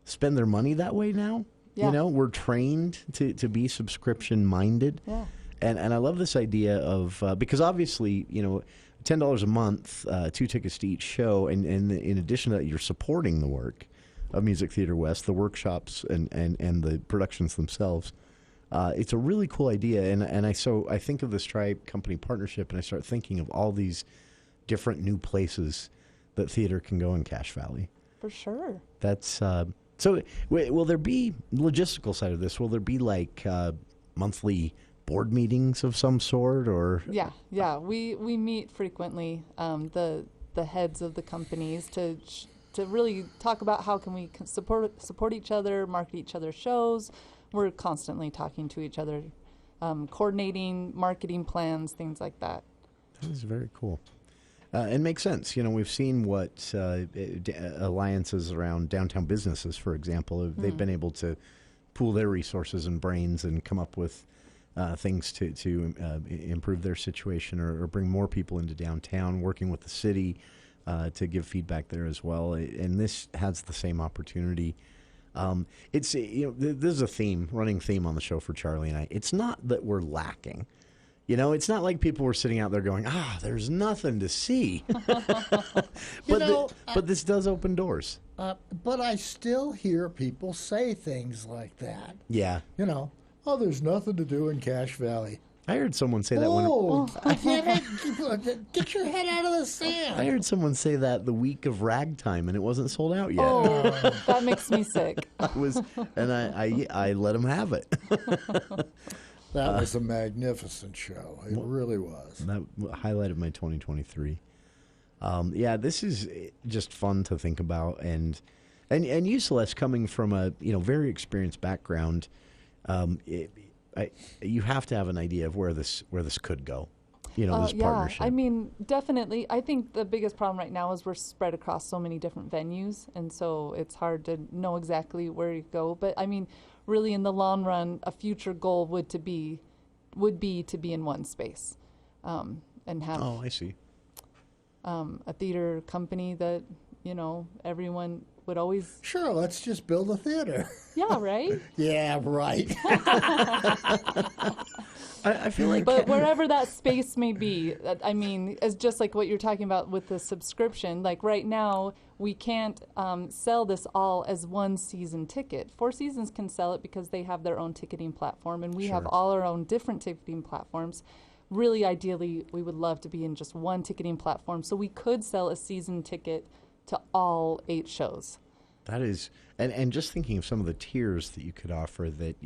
spend their money that way now. Yeah. You know, we're trained to be subscription minded. Yeah. And I love this idea of because obviously, $10 a month, 2 tickets to each show, and in addition to that, you're supporting the work of Music Theater West, the workshops and the productions themselves. It's a really cool idea, and I think of this tri-company partnership, and I start thinking of all these different new places that theater can go in Cache Valley. For sure. That's so. Will there be logistical side of this? Will there be like monthly board meetings of some sort, or? Yeah. We meet frequently, the heads of the companies to really talk about how can we support each other, market each other's shows. We're constantly talking to each other, coordinating marketing plans, things like that. That is very cool. It makes sense. We've seen what alliances around downtown businesses, for example, they've been able to pool their resources and brains and come up with things to improve their situation or bring more people into downtown, working with the city to give feedback there as well. And this has the same opportunity. It's this is a running theme on the show for Charlie and I. It's not that we're lacking. It's not like people were sitting out there going, there's nothing to see. But this does open doors. But I still hear people say things like that. Yeah. There's nothing to do in Cache Valley. I heard someone say that get your head out of the sand. I heard someone say that the week of Ragtime, and it wasn't sold out yet. Oh, that makes me sick. I let them have it. That was a magnificent show. It really was. That highlighted my 2023. This is just fun to think about, and you, Celeste, coming from a very experienced background, you have to have an idea of where this could go. This partnership. I mean, definitely. I think the biggest problem right now is we're spread across so many different venues, and so it's hard to know exactly where to go. But I mean, really, in the long run, a future goal would be to be in one space, and have. Oh, I see. A theater company that everyone would always. Sure, let's just build a theater. Yeah, right. Yeah, right. I feel like, but wherever that space may be, I mean, it's just like what you're talking about with the subscription. Like right now, we can't sell this all as one season ticket. Four Seasons can sell it because they have their own ticketing platform, and we have all our own different ticketing platforms. Really, ideally, we would love to be in just one ticketing platform, so we could sell a season ticket to all 8 shows. That is, and just thinking of some of the tiers that you could offer that,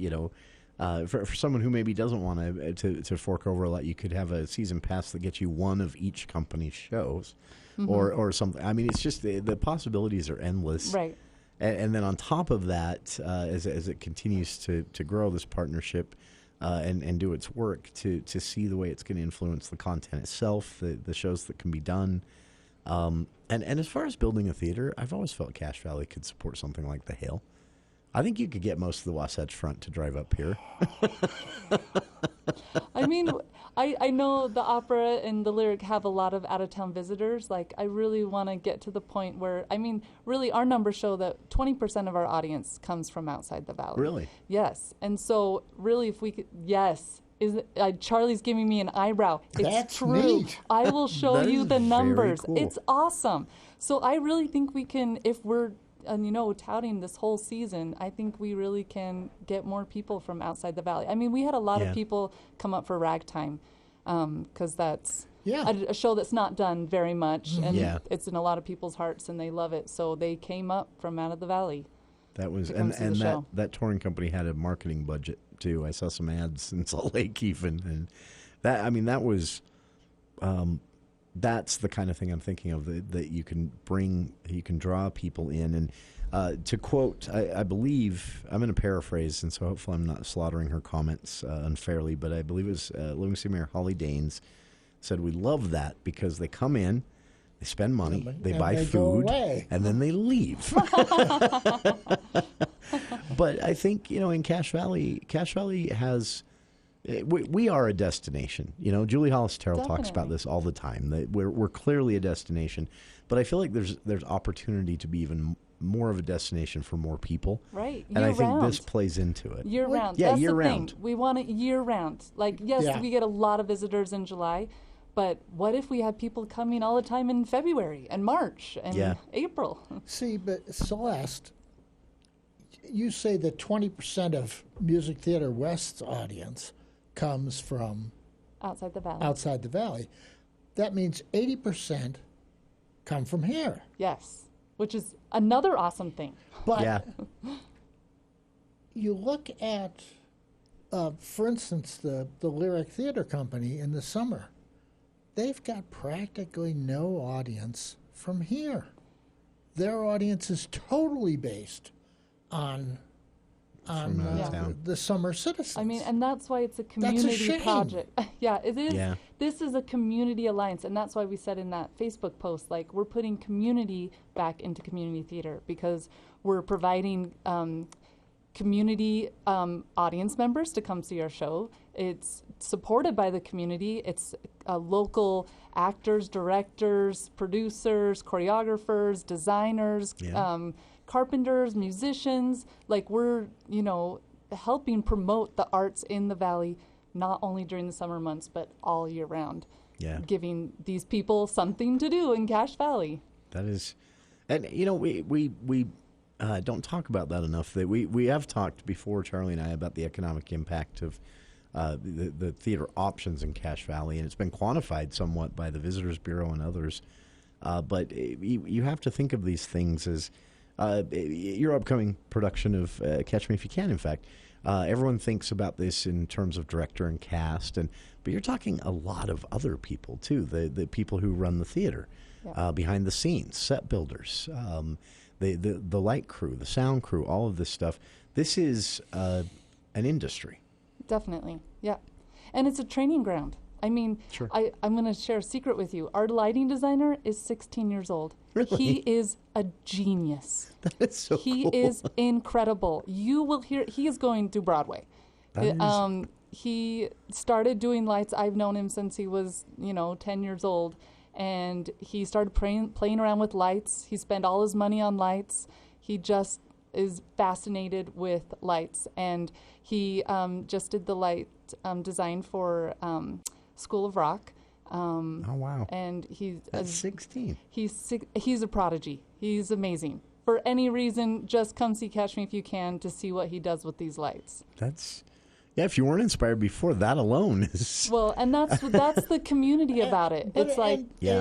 for someone who maybe doesn't want to fork over a lot, you could have a season pass that gets you one of each company's shows, or something. I mean, it's just the possibilities are endless. Right. And then on top of that, as it continues to grow, this partnership and do its work, to see the way it's going to influence the content itself, the shows that can be done. And as far as building a theater, I've always felt Cache Valley could support something like the Hill. I think you could get most of the Wasatch Front to drive up here. I mean, I know the opera and the Lyric have a lot of out-of-town visitors. Like, I really want to get to the point where, I mean, really, our numbers show that 20% of our audience comes from outside the Valley. Really? Yes. And so, really, if we could, yes. Charlie's giving me an eyebrow. It's That's true. neat. I will show you the numbers. cool. It's awesome. So I really think we can, if we're, touting this whole season, I think we really can get more people from outside the Valley. I mean, we had a lot of people come up for Ragtime, because that's a show that's not done very much, and it's in a lot of people's hearts, and they love it. So they came up from out of the Valley. That was and that touring company had a marketing budget too. I saw some ads in Salt Lake even, and that was that's the kind of thing I'm thinking of that you can draw people in. And to quote, I believe, I'm going to paraphrase, and so hopefully I'm not slaughtering her comments unfairly, but I believe it was Livingston Mayor Holly Danes said, "We love that because they come in, they spend money, they buy food, and then they leave." But I think, in Cache Valley has, we are a destination. Julie Hollis Terrell talks about this all the time. That we're clearly a destination, but I feel like there's opportunity to be even more of a destination for more people. Right. And I think this plays into it. Year round. Yeah, That's year the round. thing. We want it year round. Like, yes, we get a lot of visitors in July, but what if we have people coming all the time in February and March and April? See, but Celeste, you say that 20% of Music Theater West's audience comes from outside the Valley. That means 80% come from here. Yes, which is another awesome thing. But you look at, for instance, the Lyric Theater Company in the summer. They've got practically no audience from here. Their audience is totally based on the summer citizens. I mean, and that's why it's a community project. Yeah, it is. Yeah. This is a community alliance, and that's why we said in that Facebook post, like, we're putting community back into community theater because we're providing community audience members to come see our show. It's supported by the community. It's local actors, directors, producers, choreographers, designers, carpenters, musicians. Like, we're, helping promote the arts in the Valley, not only during the summer months, but all year round. Yeah. Giving these people something to do in Cache Valley. That is, and, we don't talk about that enough. That we have talked before, Charlie and I, about the economic impact of the theater options in Cache Valley, and it's been quantified somewhat by the Visitors Bureau and others. But you have to think of these things as your upcoming production of Catch Me If You Can. In fact, everyone thinks about this in terms of director and cast, but you're talking a lot of other people too. The people who run the theater, behind the scenes, set builders, the light crew, the sound crew, all of this stuff. This is an industry. Definitely, yeah. And it's a training ground. I mean, I'm going to share a secret with you. Our lighting designer is 16 years old. Really? He is a genius. That is so cool. He is incredible. You will hear, he is going to Broadway. He started doing lights. I've known him since he was, 10 years old. And he started playing around with lights. He spent all his money on lights. He just is fascinated with lights. And he just did the light design for School of Rock. Oh, wow. And he's 16. He's a prodigy. He's amazing. For any reason, just come see Catch Me If You Can to see what he does with these lights. If you weren't inspired before, that alone is... Well, and that's the community about it. It's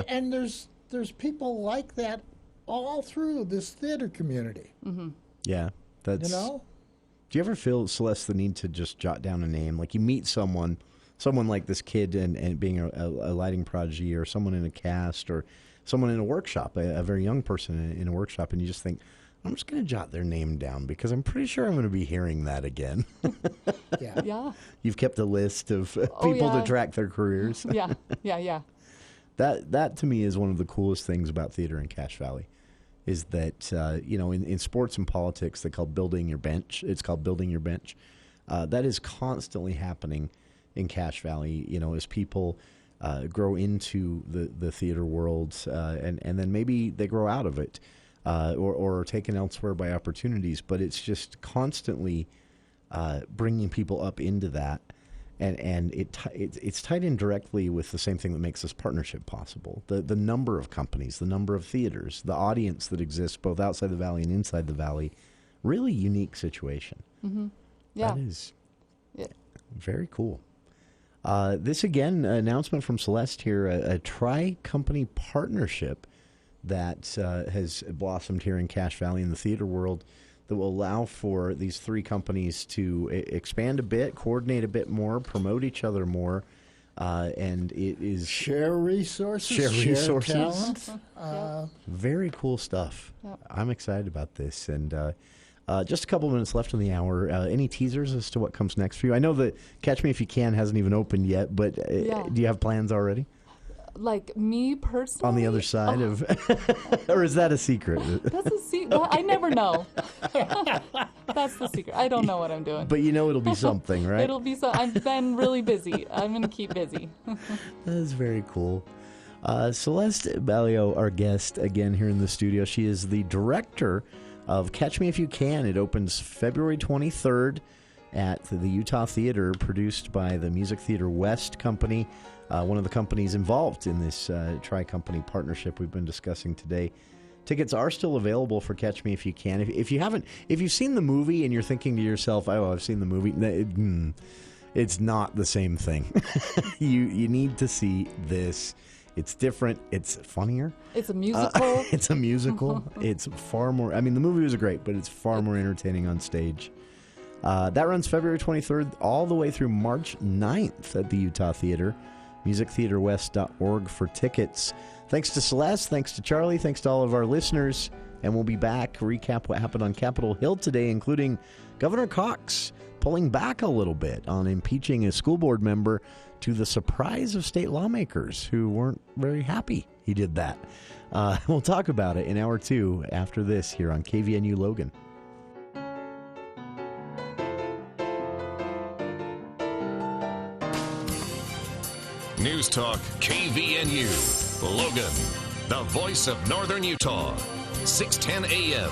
and there's people like that all through this theater community. Mm-hmm. Yeah, that's... Do you ever feel, Celeste, the need to just jot down a name? Like, you meet someone like this kid and being a lighting prodigy, or someone in a cast, or someone in a workshop, a very young person in a workshop, and you just think, I'm just going to jot their name down because I'm pretty sure I'm going to be hearing that again. Yeah. You've kept a list of people to track their careers. Yeah. That to me is one of the coolest things about theater in Cache Valley, is that in sports and politics they call building your bench. It's called building your bench. That is constantly happening in Cache Valley. As people grow into the theater world, and then maybe they grow out of it. Or are taken elsewhere by opportunities, but it's just constantly bringing people up into that, and it's tied in directly with the same thing that makes this partnership possible. The number of companies, the number of theaters, the audience that exists both outside the valley and inside the valley, really unique situation. Mm-hmm. Yeah, that is very cool. This again, announcement from Celeste here, a tri-company partnership that has blossomed here in Cache Valley in the theater world that will allow for these three companies to expand a bit, coordinate a bit more, promote each other more, and it is... Share resources. Share talent. Very cool stuff. Yep. I'm excited about this, and just a couple minutes left in the hour. Any teasers as to what comes next for you? I know that Catch Me If You Can hasn't even opened yet, but do you have plans already? Like me personally? On the other side of... or is that a secret? That's a secret. I never know. That's the secret. I don't know what I'm doing. But it'll be something, right? It'll be I've been really busy. I'm going to keep busy. That is very cool. Celeste Baillio, our guest again here in the studio. She is the director of Catch Me If You Can. It opens February 23rd at the Utah Theater, produced by the Music Theater West Company, one of the companies involved in this tri-company partnership we've been discussing today. Tickets are still available for Catch Me If You Can. If you've seen the movie and you're thinking to yourself, "Oh, I've seen the movie," it's not the same thing. You need to see this. It's different. It's funnier. It's a musical. It's a musical. It's far more. I mean, the movie was great, but it's far more entertaining on stage. That runs February 23rd all the way through March 9th at the Utah Theater. MusicTheaterWest.org for tickets. Thanks to Celeste. Thanks to Charlie. Thanks to all of our listeners. And we'll be back to recap what happened on Capitol Hill today, including Governor Cox pulling back a little bit on impeaching a school board member, to the surprise of state lawmakers who weren't very happy he did that. We'll talk about it in Hour 2 after this here on KVNU Logan. News Talk KVNU, Logan, the voice of Northern Utah, 610 AM.